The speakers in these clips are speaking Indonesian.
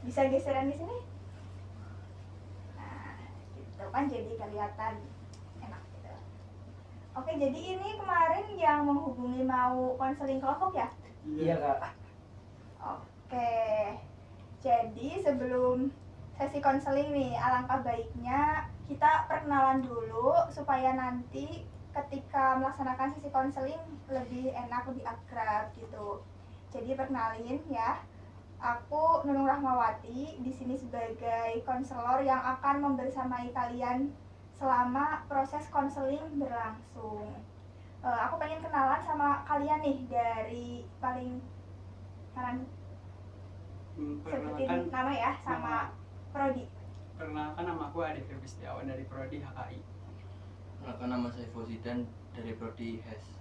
Bisa geseran di sini. Nah, gitu kan jadi kelihatan enak gitu. Oke, jadi ini kemarin yang menghubungi mau konseling kelompok ya? Iya Kak. Oke. Jadi sebelum sesi konseling nih, alangkah baiknya kita perkenalan dulu supaya nanti ketika melaksanakan sesi konseling lebih enak, lebih akrab gitu. Jadi perkenalin ya. Aku Nunung Rahmawati, di sini sebagai konselor yang akan membersamai kalian selama proses konseling berlangsung. Aku pengen kenalan sama kalian nih dari paling kanan, sebutin nama ya sama prodi. Perkenalkan, nama aku Ade Firby Setiawan dari prodi HKI. Perkenalkan, nama saya Fauzidan dari prodi HES.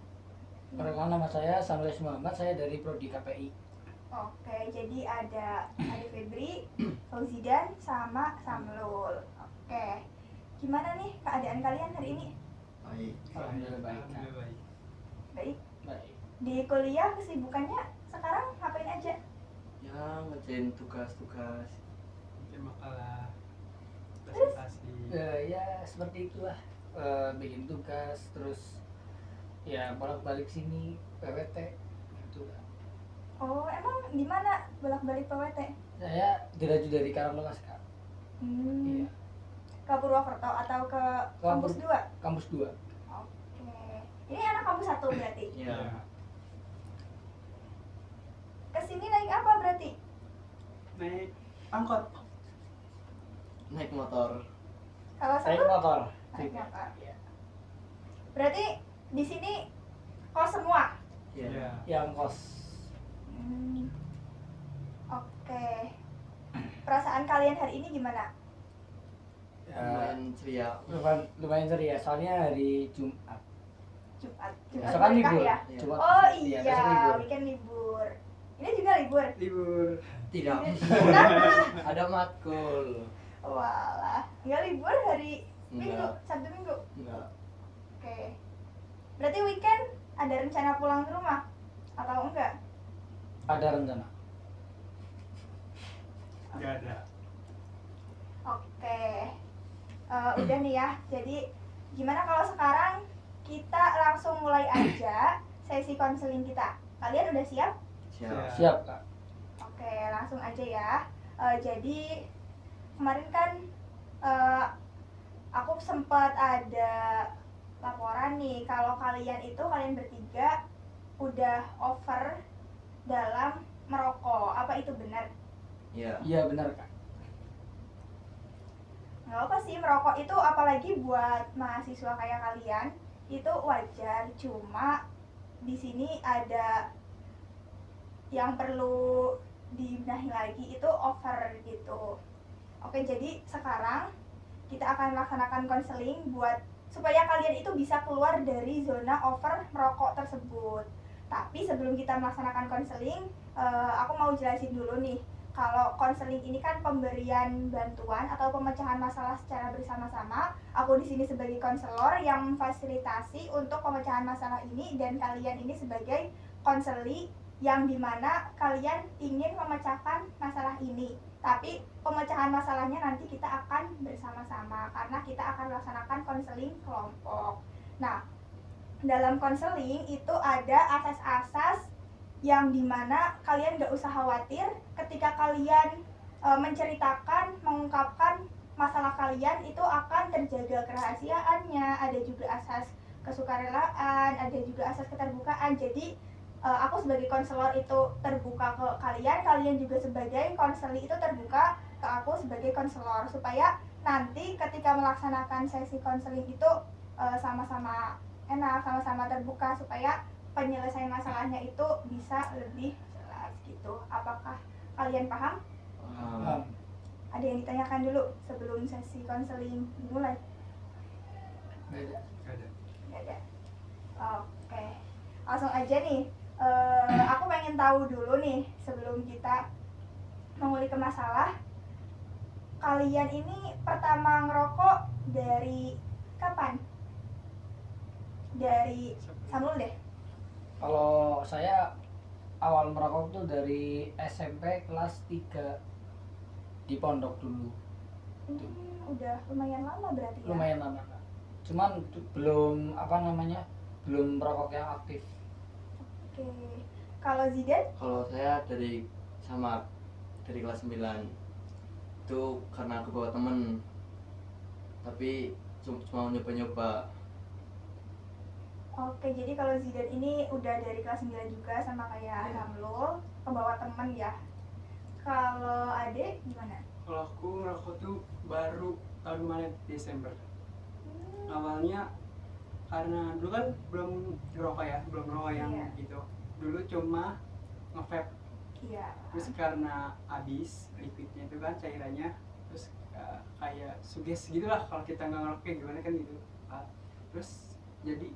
Perkenalkan, nama saya Samles Muhammad, saya dari prodi KPI. Oke, jadi ada Ade Febri, Fauzidan, sama Samlul. Oke, gimana nih keadaan kalian hari ini? Baik. Alhamdulillah baik. Baik. Baik. Di kuliah kesibukannya sekarang ngapain aja? Ya, ngerjain tugas-tugas. Bikin makalah, presentasi. Ya seperti itulah. Bikin tugas, terus ya bolak-balik sini PWT gitu. Oh, emang di mana bolak-balik PWT? Saya diraju dari Karanglekas Kak. Iya. Ke Purwokerto atau ke kampus 2? Kampus 2. Oke. Ini anak kampus 1 berarti? Iya. Kesini naik apa berarti? Naik angkot. Naik motor. Kalau Naik satu? motor. Naik motor. Iya. Berarti di sini kos semua? Iya. Yang kos. Oke. Perasaan kalian hari ini gimana? Lumayan ceria. Lumayan ceria, soalnya hari Jumat. Jumat Besok kan berkah libur. ya? Jumat. Oh Iya, iya, besok libur. weekend libur. Ini juga libur? Libur. Tidak. Kenapa? Ada matkul. Walah, nggak libur hari Minggu, Enggak. Sabtu Minggu? Enggak. Oke. Berarti weekend ada rencana pulang ke rumah? Atau enggak? Ada rencana. Nggak ada. Oke. Udah nih ya, jadi gimana kalau sekarang kita langsung mulai aja sesi konseling kita. Kalian udah siap? Siap. Siap Kak. Oke, langsung aja ya. Jadi kemarin kan aku sempat ada laporan nih kalau kalian bertiga udah over dalam merokok. Apa itu benar? Iya. Iya benar Kak. Nggak apa sih, merokok itu apalagi buat mahasiswa kayak kalian itu wajar, cuma di sini ada yang perlu dibenahi lagi, itu over gitu. Oke, jadi sekarang kita akan melaksanakan konseling buat supaya kalian itu bisa keluar dari zona over merokok tersebut. Tapi sebelum kita melaksanakan konseling, aku mau jelasin dulu nih. Kalau konseling ini kan pemberian bantuan atau pemecahan masalah secara bersama-sama. Aku di sini sebagai konselor yang memfasilitasi untuk pemecahan masalah ini, dan kalian ini sebagai konseli yang dimana kalian ingin memecahkan masalah ini. Tapi pemecahan masalahnya nanti kita akan bersama-sama karena kita akan melaksanakan konseling kelompok. Nah, dalam konseling itu ada asas-asas yang dimana kalian gak usah khawatir ketika kalian menceritakan, mengungkapkan masalah kalian itu akan terjaga kerahasiaannya. Ada juga asas kesukarelaan, ada juga asas keterbukaan. Jadi aku sebagai konselor itu terbuka ke kalian, kalian juga sebagai konseli itu terbuka ke aku sebagai konselor, supaya nanti ketika melaksanakan sesi konseling itu sama-sama enak, sama-sama terbuka, supaya penyelesaian masalahnya itu bisa lebih jelas gitu. Apakah kalian paham? Paham. Ada yang ditanyakan dulu sebelum sesi konseling dimulai? Nggak ada. Nggak ada. Oke, langsung aja nih. Aku pengen tahu dulu nih sebelum kita mengulik ke masalah. Kalian ini pertama ngerokok dari kapan? Dari Samul deh. Kalau saya awal merokok tuh dari SMP kelas 3. di pondok dulu. Udah lumayan lama berarti ya. Lumayan lama Kak. Cuman belum belum merokok yang aktif. Oke. Kalau Zidan? Kalau saya dari kelas 9 itu karena aku bawa temen, tapi cuma nyoba-nyoba. Oke, jadi kalau Zidan ini udah dari kelas 9 juga sama kayak Samlul, kebawa temen ya. Kalau Ade gimana? Kalau aku ngerokok tuh baru tahun kemarin Desember. Awalnya karena dulu kan belum ngerokok yang Iya. gitu. Dulu cuma nge-vape. Iya. Terus karena habis liquidnya itu kan cairannya, terus kayak suges gitu lah kalau kita nggak ngerokok kayak gimana kan gitu. Terus jadi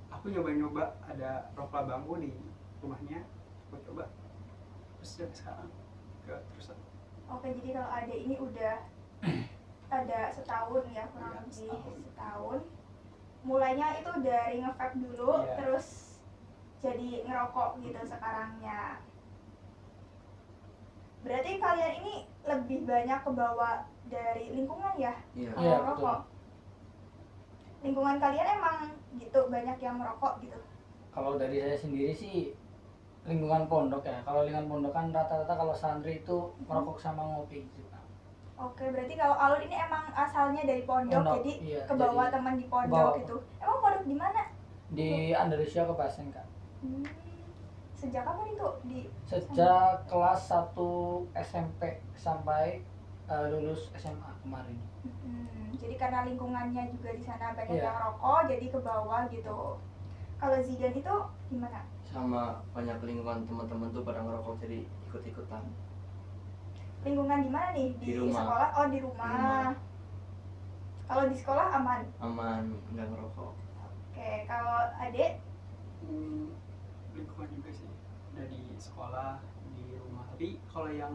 aku nyoba-nyoba, ada rokok bambu di rumahnya, aku coba. Terus dari sekarang terusan. Oke, jadi kalau Ade ini udah ada setahun ya, kurang Iya, lebih setahun. Mulainya itu dari nge-vape dulu, Iya. terus jadi ngerokok gitu sekarangnya. Berarti kalian ini lebih banyak kebawa dari lingkungan ya? Iya. Kalau Iya, ngerokok. Lingkungan kalian emang gitu banyak yang merokok gitu? Kalau dari saya sendiri sih lingkungan pondok ya. Kalau lingkungan pondok kan rata-rata kalau santri itu merokok sama ngopi gitu. Oke, berarti kalau Alun ini emang asalnya dari pondok, Pondok, jadi iya, kebawa jadi teman di pondok kebawa. gitu. Emang pondok di mana? Di Andalusia Kebasen Kak. Sejak kapan itu di Sejak kelas 1 SMP sampai lulus SMA kemarin. Jadi karena lingkungannya juga di sana banyak Iya. yang rokok, jadi ke bawah gitu. Kalau Zidan itu gimana? Sama banyak lingkungan teman-teman tuh pada ngerokok, jadi ikut-ikutan. Lingkungan di mana nih? Di rumah. Sekolah? Oh, di Di rumah. rumah. Kalau di sekolah aman. Aman, nggak ngerokok. Oke, kalau Adek Lingkungan juga sih, dari sekolah, di rumah. Tapi kalau yang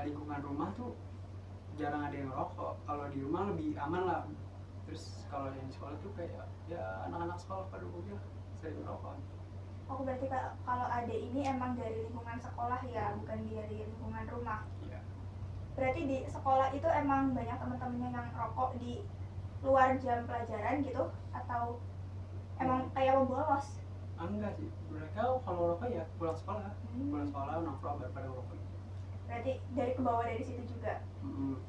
lingkungan rumah tuh jarang ada yang ngerokok. Kalau di rumah lebih aman lah. Terus kalau yang di sekolah tuh kayak ya anak-anak sekolah pada umumnya sering ngerokok. aku berarti kalau Adek ini emang dari lingkungan sekolah ya, bukan dari lingkungan rumah. Iya. Berarti di sekolah itu emang banyak teman-temannya yang rokok di luar jam pelajaran gitu, atau emang kayak mau bolos? Enggak sih, mereka kalau rokok ya pulang sekolah nongkrong baru pada ngerokok. Berarti dari ke bawah dari situ juga. Mm-mm.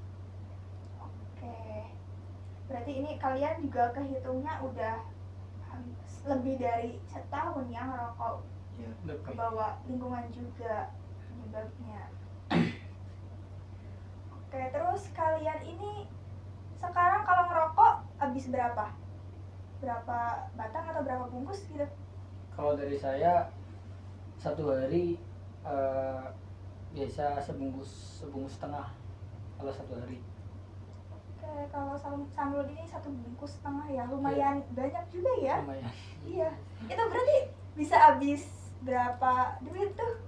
Oke. Berarti ini kalian juga kehitungnya udah lebih dari setahun ya ngerokok, Iya. ke bawah lingkungan juga penyebabnya. Oke, terus kalian ini sekarang kalau ngerokok habis berapa? Berapa batang atau berapa bungkus gitu? Kalau dari saya satu hari biasa sebungkus setengah kalau satu hari. Oke, kalau Samlul ini satu bungkus setengah ya, lumayan banyak juga ya. Lumayan. Iya. Itu berarti bisa habis berapa duit tuh?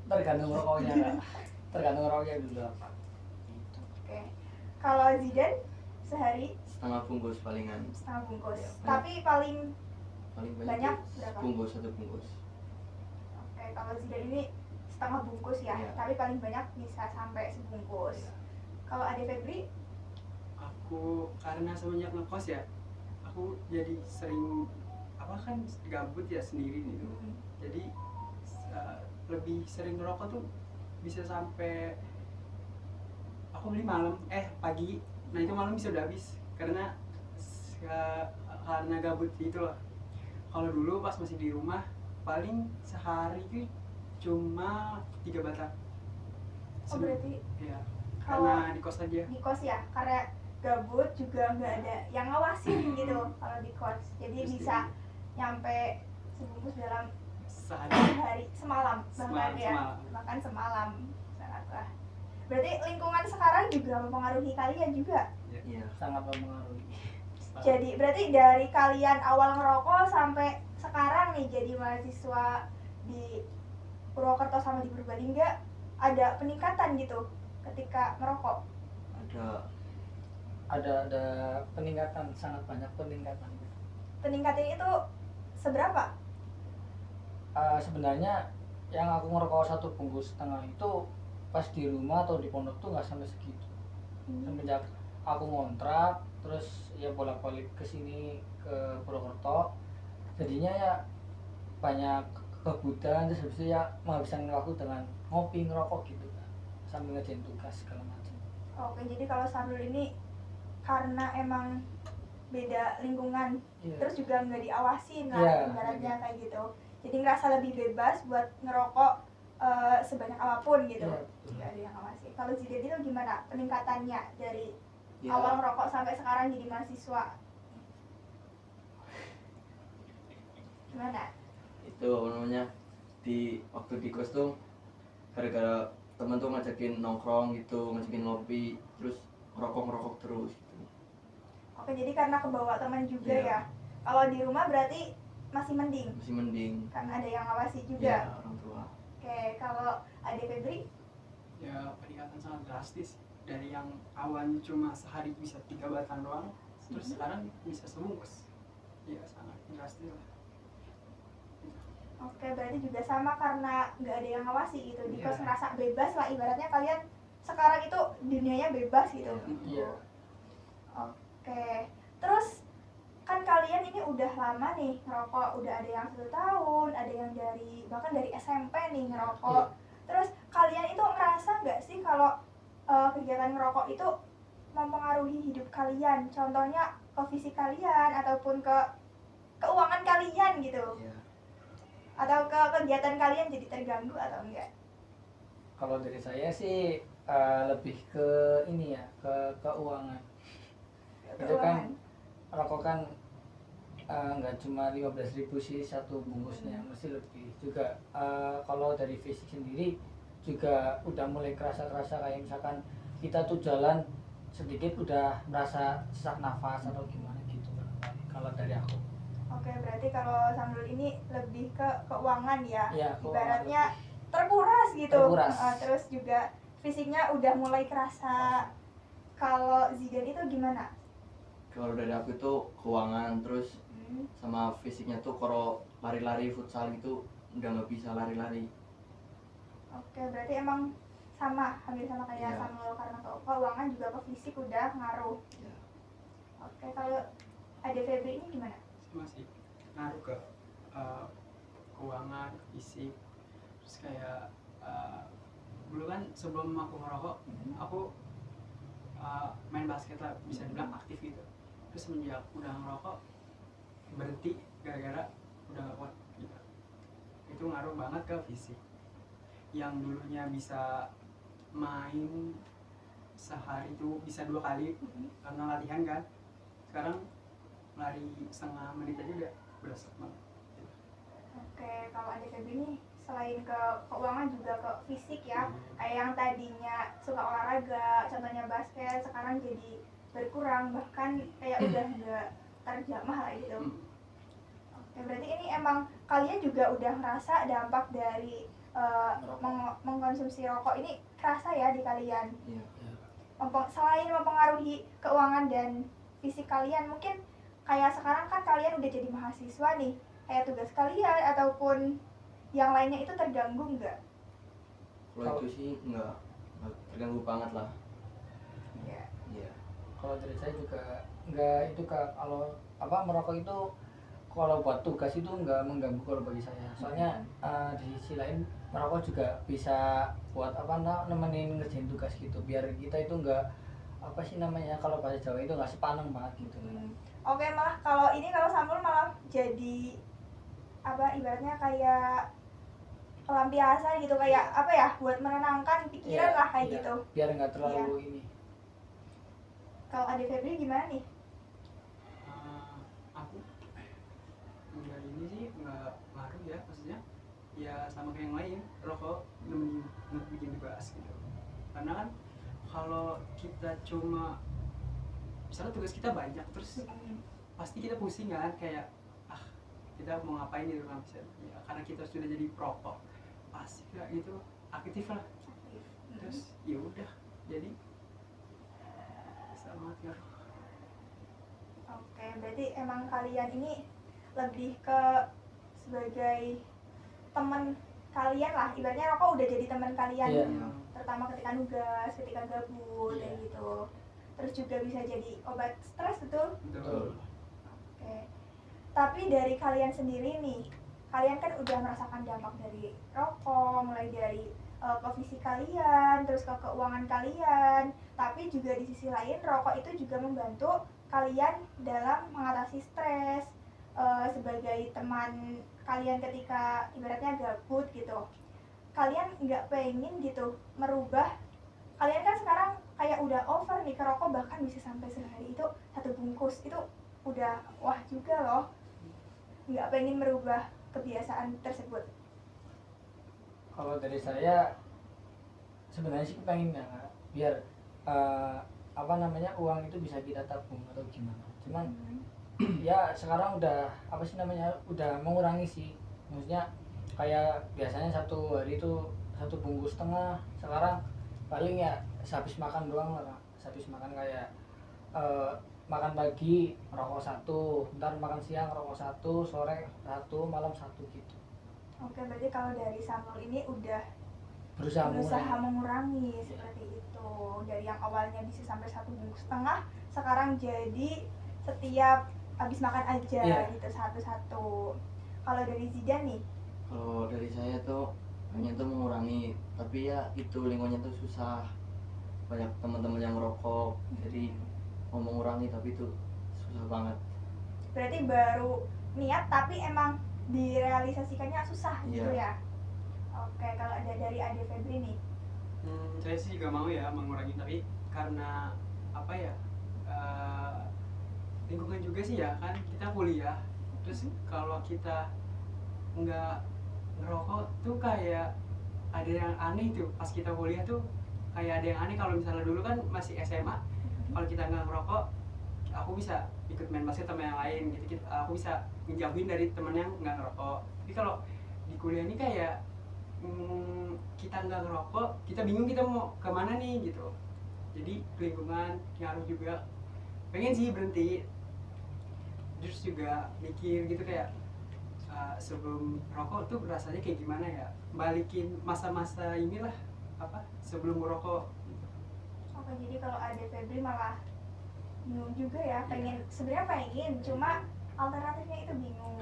Tergantung rokoknya Kak. Tergantung rokoknya dulu apa. Oke. Kalau Zidan sehari Setengah bungkus palingan. setengah bungkus. Iya. Tapi paling Paling Banyak itu berapa? satu bungkus. oke, kalau Zidan ini setengah bungkus ya, Iya. tapi paling banyak bisa sampai sebungkus. Iya. Kalau Ade Febri, Aku karena semenjak ngekos ya, aku jadi sering kan gabut ya sendiri gitu. Jadi lebih sering ngerokok tuh bisa sampai aku beli pagi, nah itu malam bisa udah habis karena gabut gitu lah. Kalau dulu pas masih di rumah paling sehari tuh cuma 3 batang. oh berarti Ya, kalau karena di kos aja. di kos ya, karena gabut juga nggak ada yang ngawasin gitu kalau di kos. Jadi Terus bisa nyampe sebungkus dalam sehari semalam bahkan ya, semalam. bahkan semalam. Sangatlah. Berarti lingkungan sekarang juga mempengaruhi kalian juga. Iya. Sangat mempengaruhi. Jadi berarti dari kalian awal ngerokok sampai sekarang nih jadi mahasiswa di Purwokerto sama di Purbalingga, ada peningkatan gitu ketika merokok? Ada peningkatan, sangat banyak peningkatan. Peningkatan itu seberapa? Sebenarnya yang aku ngerokok satu bungkus setengah itu pas di rumah atau di pondok tuh nggak sampai segitu. Hmm. Semenjak aku ngontrak terus ya bolak-balik ke sini ke Purwokerto, jadinya ya banyak kebutuhan, terus habis itu ya menghabiskan waktu dengan ngopi ngerokok gitu kan sambil ngerjain tugas segala macam. Oke, jadi kalau Samsul ini karena emang beda lingkungan, Iya. terus juga nggak diawasin lah Iya, ibaratnya iya. kayak gitu. Jadi ngerasa lebih bebas buat ngerokok sebanyak apapun gitu. Iya, betul. Nggak ada yang ngawasi. Kalau Zidan itu gimana peningkatannya dari Ya, awal ngerokok sampai sekarang jadi mahasiswa? Gimana? itu apa namanya, di waktu di kos tuh gara-gara temen tuh ngajakin nongkrong gitu, ngajakin ngopi, terus ngerokok terus gitu. Oke, jadi karena kebawa teman juga Iya. ya. Kalau di rumah berarti masih mending Masih mending. karena ada yang ngawasi Ya, juga. orang tua. Oke, kalau adik Febri? Ya peningkatan sangat drastis dari yang awalnya cuma sehari bisa 3 batang doang, terus sekarang bisa sebungkus. Ya sangat drastis lah. Oke, berarti juga sama karena nggak ada yang ngawasi gitu. Di Iya. kos ngerasa bebas lah ibaratnya kalian sekarang itu dunianya bebas gitu. Iya. Oke, terus kan kalian ini udah lama nih ngerokok, udah ada yang 1 tahun, ada yang bahkan dari SMP nih ngerokok. Iya. Terus kalian itu ngerasa nggak sih kalau kegiatan ngerokok itu mempengaruhi hidup kalian? Contohnya ke fisik kalian ataupun ke keuangan kalian gitu, Ya, atau ke kegiatan kalian jadi terganggu atau enggak? Kalau dari saya sih lebih ke ini ya, ke keuangan. Itu kan rokok kan nggak cuma 15.000 sih satu bungkusnya, mesti lebih juga. Kalau dari fisik sendiri juga udah mulai kerasa kayak misalkan kita tuh jalan sedikit udah merasa sesak nafas atau gimana gitu kan. Kalau dari aku. Oke, berarti kalau Samsul ini lebih ke keuangan ya, Iya, keuangan ibaratnya terkuras gitu. Terkuras. Terus juga fisiknya udah mulai kerasa. Kalau Zidan itu gimana? kalau dari aku itu keuangan, terus sama fisiknya tuh kalau lari-lari futsal gitu udah nggak bisa lari-lari. Oke, berarti emang hampir sama kayak Iya. Samsul karena keuangan juga ke fisik udah ngaruh. Ya. Oke, kalau ada Febri ini gimana? Sama sih ngaruh ke keuangan, ke fisik. Terus kayak dulu kan sebelum aku ngerokok, aku main basket lah, bisa dibilang aktif gitu. Terus semenjak udah ngerokok berhenti gara-gara udah gak kuat gitu. Itu ngaruh banget ke fisik. Yang dulunya bisa main sehari itu bisa 2 kali karena latihan kan, sekarang lari setengah menit aja udah berasa banget. Oke, kalau ada Febri ini selain ke keuangan juga ke fisik ya. Kayak yang tadinya suka olahraga, contohnya basket, sekarang jadi berkurang, bahkan kayak udah nggak terjamah lah gitu. Oke, berarti ini emang kalian juga udah ngerasa dampak dari mengkonsumsi rokok ini kerasa ya di kalian. Iya. Selain mempengaruhi keuangan dan fisik kalian, mungkin kayak sekarang kan kalian udah jadi mahasiswa nih, kayak tugas kalian ataupun yang lainnya itu terganggu nggak? Kalau itu sih nggak terganggu banget lah. Ya. Iya. Kalau dari saya juga nggak itu Kak, kalau merokok itu kalau buat tugas itu nggak mengganggu kalau bagi saya. Soalnya di sisi lain merokok juga bisa buat nemenin ngerjain tugas gitu, biar kita itu nggak kalau bahasa Jawa itu nggak sepaneng banget gitu. Oke, malah kalau Samsul malah jadi ibaratnya kayak pelampiasan gitu, kayak buat menenangkan pikiran lah kayak gitu. Biar nggak terlalu ini. Kalau ada Febri gimana nih? Aku nggak ini sih, nggak ngaruh ya, maksudnya ya sama kayak yang lain, rokok nemenin bikin tugas gitu. Karena kan kalau kita cuma misalnya tugas kita banyak terus pasti kita pusing kan, kayak kita mau ngapain di rumah bisa ya, karena kita sudah jadi perokok pasti kayak gitu aktif lah. Terus ya udah jadi sama ya. Oke, berarti emang kalian ini lebih ke sebagai teman kalian lah, ibaratnya rokok udah jadi teman kalian. Iya. terutama ketika nugas, ketika gabut Iya. kayak gitu. Terus juga bisa jadi obat stres, betul? Betul. Oke. Tapi dari kalian sendiri nih, kalian kan udah merasakan dampak dari rokok, mulai dari ke fisik kalian, terus ke keuangan kalian. Tapi juga di sisi lain, rokok itu juga membantu kalian dalam mengatasi stres. Sebagai teman kalian ketika ibaratnya gabut gitu, kalian nggak pengen gitu merubah. Kalian kan sekarang kayak udah over nih ke rokok, bahkan bisa sampai sehari itu 1 bungkus, itu udah wah juga loh. Nggak pengen merubah kebiasaan tersebut. Kalau dari saya sebenarnya sih pengen ya, biar apa namanya, uang itu bisa kita tabung atau gimana. Cuman ya sekarang udah apa sih namanya, udah mengurangi sih. Maksudnya kayak biasanya satu hari itu 1,5 bungkus, sekarang paling ya sehabis makan doang lah, Kak. Sehabis makan kayak makan pagi rokok 1, ntar makan siang rokok 1, sore 1, malam 1 gitu. Oke, berarti kalau dari Samuel ini udah Berusaha mengurangi seperti itu. Dari yang awalnya bisa sampai 1,5 bungkus, sekarang jadi setiap habis makan aja gitu, 1-1. Kalau dari Zidan nih? Kalau dari saya tuh pengen tuh mengurangi, tapi ya itu lingkungannya tuh susah, banyak teman-teman yang merokok, jadi mau mengurangi tapi itu susah banget. Berarti baru niat tapi emang direalisasikannya susah gitu ya? Oke, kalau ada dari Ade Febri nih? Saya sih juga mau ya mengurangi, tapi karena apa ya, lingkungan juga sih ya, kan kita kuliah, terus kalau kita nggak ngerokok tuh kayak ada yang aneh tuh pas kita kuliah tuh, kayak ada yang aneh. Kalau misalnya dulu kan masih SMA, kalau kita nggak ngerokok, aku bisa ikut main basket sama yang lain gitu, aku bisa menjauhin dari temen yang nggak ngerokok. Tapi kalau di kuliah ini kayak kita nggak ngerokok, kita bingung kita mau kemana nih gitu. Jadi lingkungan ngaruh juga. Pengen sih berhenti, terus juga mikir gitu kayak sebelum rokok tuh rasanya kayak gimana ya, balikin masa-masa inilah apa sebelum merokok. Oke, jadi kalau Ade Febri malah bingung juga ya, pengen, sebenarnya pengen, cuma alternatifnya itu bingung.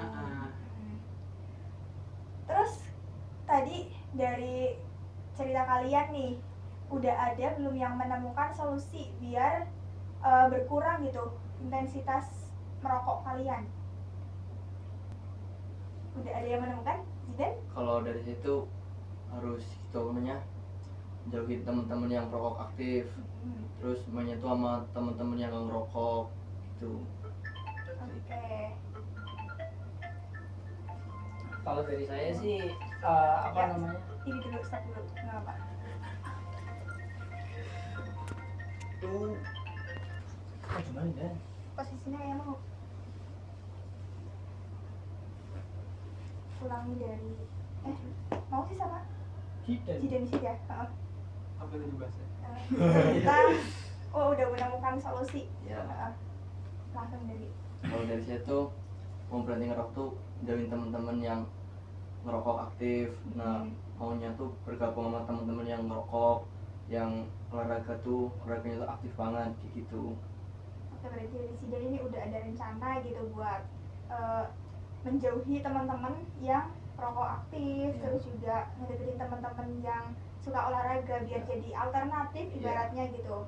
Terus tadi dari cerita kalian nih, udah ada belum yang menemukan solusi biar berkurang gitu intensitas merokok kalian? Udah ada yang menemukan, Zidan? Kalau dari situ harus itu namanya jauhi teman-teman yang perokok aktif, terus menyatu sama teman-teman yang nggak ngerokok gitu. Oke. Kalau dari saya sih apa namanya, Ini dulu, stop dulu, nggak apa. gimana ya, Posisinya kayak mau ulangi dari mau sih sama Zidan sih ya. Apa tadi bahasa? Kita udah menemukan solusi. Ya. Langsung dari Kalau dari saya tuh mau berhenti ngerokok tuh jauhin teman-teman yang ngerokok aktif. Nah maunya tuh bergabung sama teman-teman yang ngerokok, yang olahraga tuh olahraganya tuh aktif banget kayak gitu. Oke, berarti dari Zidan ini udah ada rencana gitu buat menjauhi teman-teman yang perokok aktif, terus juga ngedeketin teman-teman yang suka olahraga biar jadi alternatif ibaratnya gitu.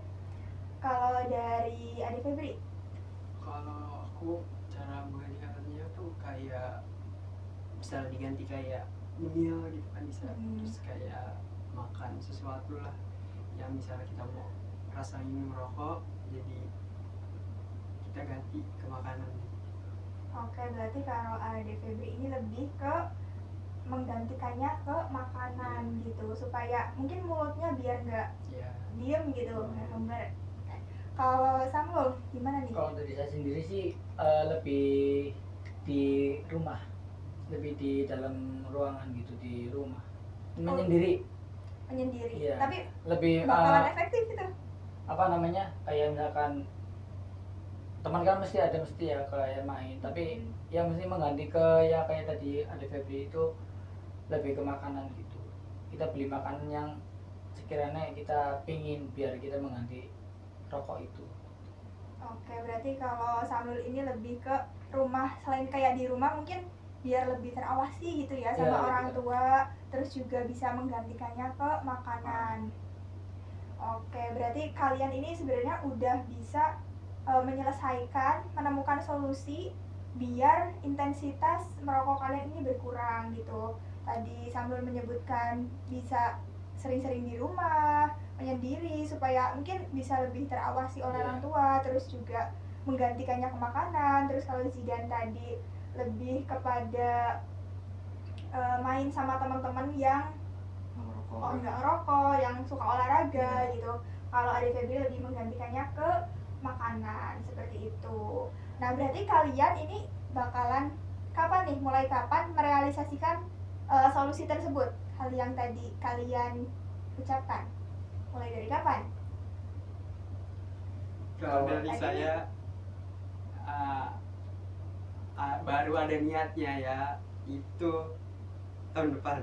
Kalau dari Ade Febri? Kalau aku cara menggantikannya tuh kayak bisa diganti kayak nyemil gitu kan bisa, terus kayak makan sesuatu lah yang misalnya kita mau rasain merokok, jadi kita ganti ke makanan. Oke, berarti kalau Ade Febri ini lebih ke menggantikannya ke makanan gitu, supaya mungkin mulutnya biar nggak diem gitu. Kalau Samuel gimana nih? Kalau dari saya sendiri sih lebih di rumah, lebih di dalam ruangan gitu, di rumah menyendiri. Iya. Tapi lebih bakalan efektif gitu. apa namanya, kayak misalkan teman kan mesti ya kayak main, tapi yang mesti mengganti ke ya kayak tadi ada Febri itu lebih ke makanan gitu. Kita beli makanan yang sekiranya kita pingin biar kita mengganti rokok itu. Oke, berarti kalau Samul ini lebih ke rumah, selain kayak di rumah mungkin biar lebih terawasi gitu ya sama Iya, orang betul. tua, terus juga bisa menggantikannya ke makanan. Oke, berarti kalian ini sebenarnya udah bisa menyelesaikan, menemukan solusi biar intensitas merokok kalian ini berkurang gitu. Tadi Samul menyebutkan bisa sering-sering di rumah, menyendiri supaya mungkin bisa lebih terawasi oleh Iya. orang tua, terus juga menggantikannya ke makanan. Terus kalau Zidan tadi lebih kepada main sama teman-teman yang Ngerokok. nggak ngerokok, yang suka olahraga gitu. Kalau Adik Febri lebih menggantikannya ke makanan seperti itu. Nah, berarti kalian ini bakalan kapan nih, mulai kapan merealisasikan solusi tersebut, hal yang tadi kalian ucapkan? Mulai dari kapan? Kalau dari Tadi saya baru ada niatnya ya, itu tahun depan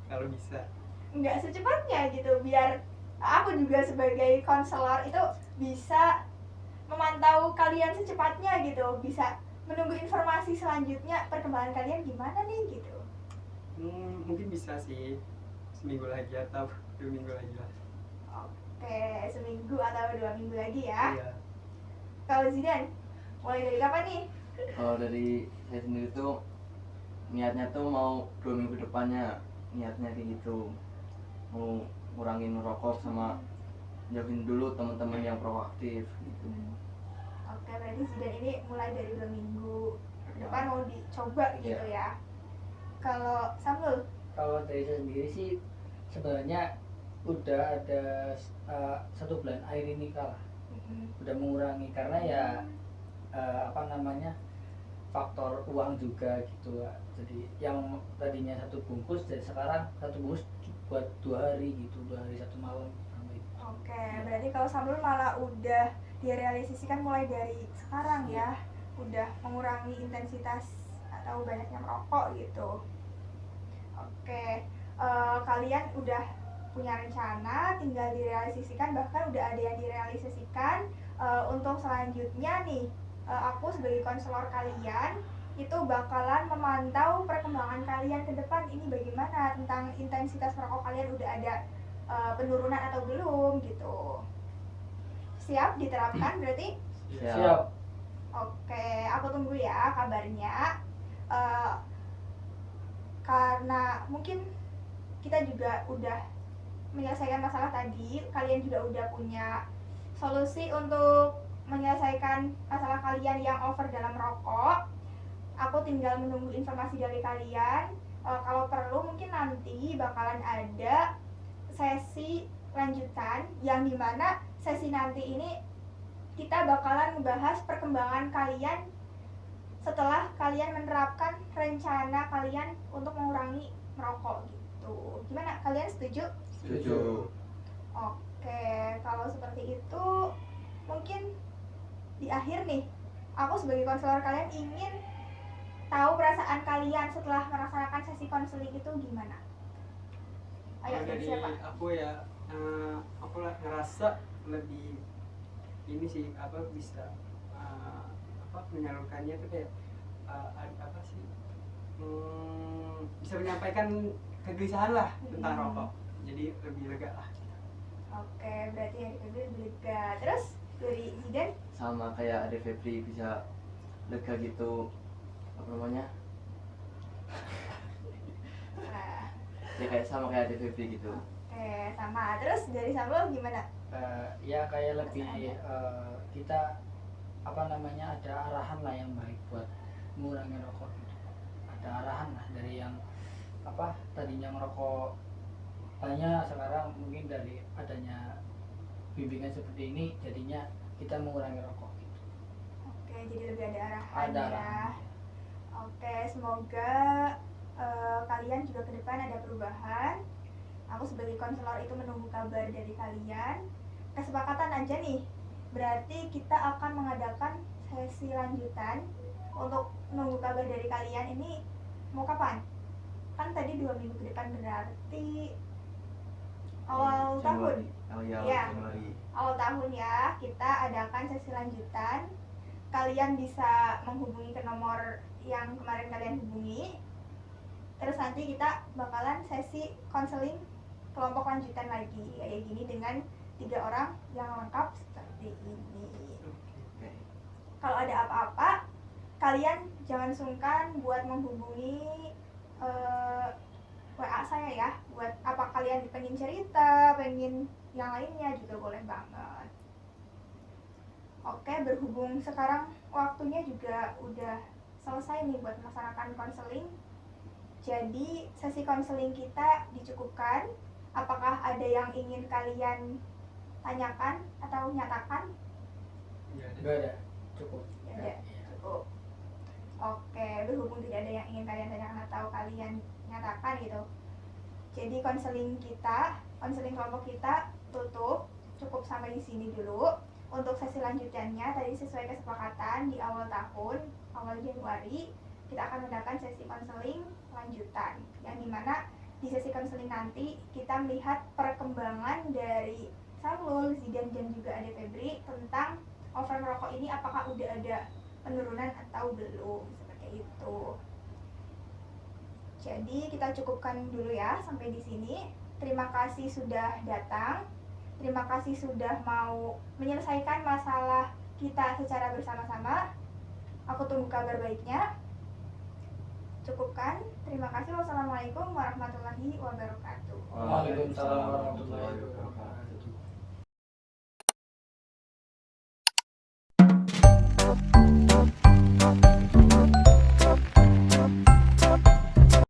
kalau bisa. Nggak secepatnya gitu, biar aku juga sebagai konselor itu bisa memantau kalian secepatnya gitu, bisa menunggu informasi selanjutnya perkembangan kalian gimana nih gitu. Mungkin bisa sih seminggu lagi atau 2 minggu lagi lah. Oke, seminggu atau 2 minggu lagi ya. Iya. Kalau Zidan, mulai dari kapan nih? Kalau dari saya sendiri tuh niatnya tuh mau 2 minggu depannya, niatnya kayak gitu, mau ngurangin rokok sama jauhin dulu teman-teman yang proaktif gitu. Oke, berarti Zidan ini mulai dari 2 minggu depan mau dicoba gitu ya. Kalau Samul? Kalau dari saya sendiri sih sebenarnya udah ada 1 bulan air ini kalah udah mengurangi, karena ya apa namanya, faktor uang juga gitu. Jadi yang tadinya 1 bungkus jadi sekarang 1 bungkus buat 2 hari gitu, 2 hari 1 malam sampai. Oke, berarti kalau Samul malah udah direalisasikan mulai dari sekarang ya, udah mengurangi intensitas atau banyaknya merokok gitu. Oke, kalian udah punya rencana, tinggal direalisasikan, bahkan udah ada yang direalisasikan. Untuk selanjutnya nih, aku sebagai konselor kalian itu bakalan memantau perkembangan kalian ke depan ini bagaimana tentang intensitas merokok kalian, udah ada penurunan atau belum gitu. Siap diterapkan berarti? Siap. Oke, aku tunggu ya kabarnya. Karena mungkin kita juga udah menyelesaikan masalah tadi, kalian juga udah punya solusi untuk menyelesaikan masalah kalian yang over dalam rokok. Aku tinggal menunggu informasi dari kalian. Kalau perlu mungkin nanti bakalan ada sesi lanjutan, yang dimana sesi nanti ini kita bakalan membahas perkembangan kalian setelah kalian menerapkan rencana kalian untuk mengurangi merokok gitu. Gimana, kalian setuju? Setuju. Oke, kalau seperti itu mungkin di akhir nih, aku sebagai konselor kalian ingin tahu perasaan kalian setelah melaksanakan sesi konseling itu gimana. Ayo, Kalau dari siapa? aku ya, aku ngerasa lebih ini sih, apa bisa menyalurkannya tuh kayak apa sih, bisa menyampaikan kegelisahan lah tentang rokok, jadi lebih lega lah. Oke, berarti yang kedua lebih lega. Terus dari Zidan? Sama kayak Ade Febri, bisa lega gitu, apa namanya, Nah, ya kayak sama kayak Ade Febri gitu. oke, sama. Terus dari Samuel gimana? Ya kayak lebih kita apa namanya, ada arahan lah yang baik buat mengurangi rokok gitu. Ada arahan lah dari yang apa, tadinya ngerokok banyak, sekarang mungkin dari adanya bimbingan seperti ini jadinya kita mengurangi rokok gitu. Oke, jadi lebih ada arahan Ada ya. arahan. Oke, semoga kalian juga ke depan ada perubahan. Aku sebagai konselor itu menunggu kabar dari kalian. Kesepakatan aja nih, berarti kita akan mengadakan sesi lanjutan untuk menunggu kabar dari kalian. Ini mau kapan? Kan tadi 2 minggu ke depan, berarti awal tahun. Oh iya, Iya. Januari. Awal tahun ya, kita adakan sesi lanjutan. Kalian bisa menghubungi ke nomor yang kemarin kalian hubungi. Terus nanti kita bakalan sesi konseling kelompok lanjutan lagi kayak gini dengan 3 orang yang lengkap seperti ini. Oke. Kalau ada apa-apa, kalian jangan sungkan buat menghubungi WA saya ya. Buat apa kalian pengen cerita, pengen yang lainnya juga boleh banget. Oke, berhubung sekarang waktunya juga udah selesai nih buat melaksanakan konseling. Jadi sesi konseling kita dicukupkan. Apakah ada yang ingin kalian tanyakan atau nyatakan? Nggak ada. Enggak ada, cukup. Ya, ada. Cukup. Oke, berhubung tidak ada yang ingin kalian tanyakan atau kalian nyatakan gitu. Jadi konseling kelompok kita tutup, cukup sampai di sini dulu. Untuk sesi lanjutannya tadi sesuai kesepakatan di awal tahun, awal Januari, kita akan mengadakan sesi konseling lanjutan. Yang dimana di sesi konseling nanti kita melihat perkembangan dari Samlul, Zidan dan juga Ade Febri tentang over merokok ini apakah udah ada penurunan atau belum, seperti itu. Jadi kita cukupkan dulu ya sampai di sini. Terima kasih sudah datang. Terima kasih sudah mau menyelesaikan masalah kita secara bersama-sama. Aku tunggu kabar baiknya. Cukupkan. Terima kasih. Wassalamualaikum warahmatullahi wabarakatuh. Waalaikumsalam warahmatullahi wabarakatuh.